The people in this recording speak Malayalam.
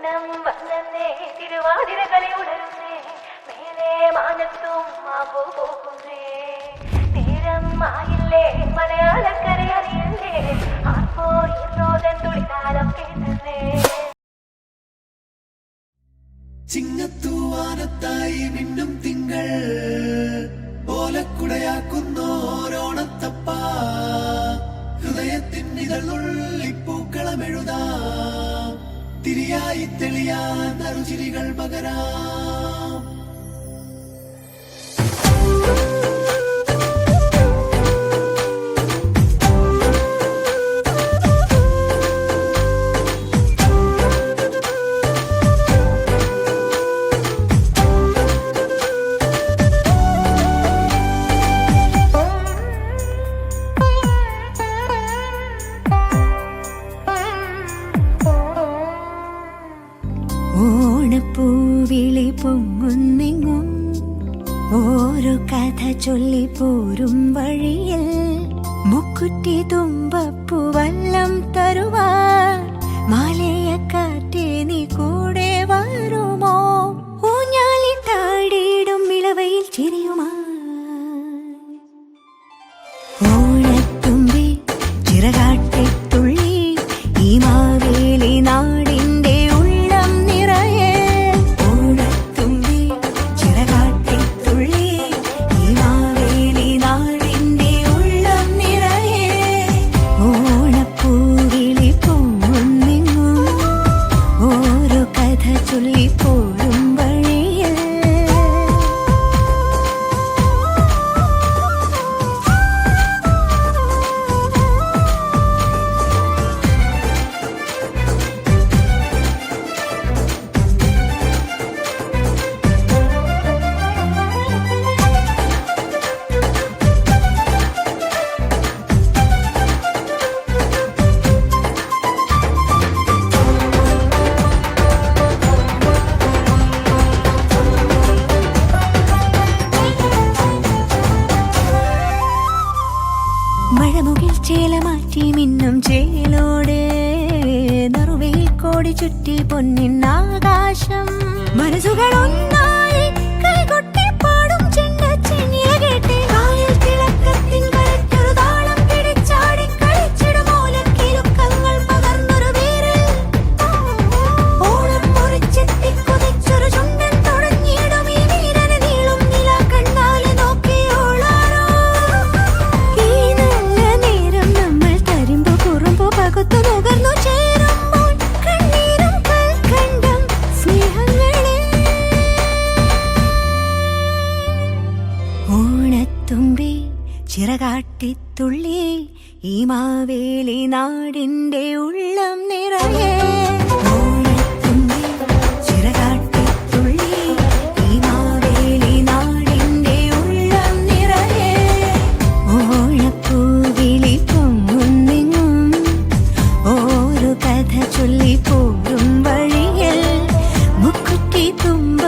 ദിനം വന്നേ തിരുവാതിരകളി ഉണരുന്നേ മേലെ മാനത്തും മാവോ പോകുന്നേ നേരം ആയില്ലേ മലയാളക്കര അറിയണ്ടേ ആർപ്പോ ഇന്നോതൻ തുളിതാരം കേട്ടേ ചിങ്ങത്തൂവാനത്തായി മിന്നും തിങ്കൾ ഓലക്കുടയാക്കുന്നോരോണത്തപ്പ ഹൃദയത്തിന്നിതളുള്ളിപ്പൂക്കളമെഴുതാം തിരിയായി തെളിയാൻ നറുചിരികൾ പകരാം. ഓണപ്പൂവിളി പൊങ്ങുന്നെങ്ങും ഓരോ കഥ ചൊല്ലി പോരും വഴിയിൽ മുക്കുറ്റി തുമ്പപ്പൂവല്ലം തരുവാൻ മാലയക്കാറ്റേ നീ കൂടെ വരുമോ ഊഞ്ഞാലിട്ടാടിയിടും ഇളവയിൽ ചിരിയുമാ ഓണത്തുമ്പി ചിറകാട്ടിത്തുള്ളി ഈ മാവേലി നാടിന്റെ ഉള്ളം നിറയെ ഓണത്തുമ്പി ചിറകാട്ടിത്തുള്ളി ഈ മാവേലി നാടിന്റെ ഉള്ളം നിറയെ ഓണപ്പൂവിളി പൊങ്ങുന്നെങ്ങും ഓരോ കഥ ചൊല്ലി പോരും വഴിയിൽ മഴമുകിൽ ചേല മാറ്റി മിന്നും ചേലോടെ നറുവയിൽ കോടി ചുറ്റി പൊന്നിന്നാകാശം മനസ്സുകൾ ഒന്നായി കൈകൊട്ടി പാടും ചെണ്ടച്ചെന്നിയ കേട്ട് കായൽ തിളക്കത്തിൻ കരറ്റൊരു താളം പിടിച്ചാടി കളിച്ചിടും ഓലക്കിലുക്കങ്ങൾ പകർന്നൊരു വീരൽ ഓളം മുറിച്ചെത്തി കുതിച്ചൊരു ചുണ്ടൻ തുടങ്ങിയിടും ഈ വീരന് നീളും നില കണ്ണാലെ നോക്കിയോളാരോ ഈ നല്ല നേരം നമ്മൾ തരുമ്പോ കുറുമ്പോ പകുത്തു നുകർന്നു ചേരുമ്പോൾ കണ്ണീരും കൽക്കണ്ടം സ്നേഹങ്ങളെ ഓണത്തുമ്പി ചിറകാട്ടിത്തുള്ളി ഈ മാവേലി നാടിന്റെ ഉള്ളം നിറയെ ഓണത്തുമ്പി ചിറകാട്ടിത്തുള്ളി ഈ മാവേലി നാടിന്റെ ഉള്ളം നിറയെ ഓണപ്പൂവിളി പൊങ്ങുന്നെങ്ങും ഓരോ കഥ ചൊല്ലി പോരും വഴിയിൽ മുക്കുറ്റി തുമ്പ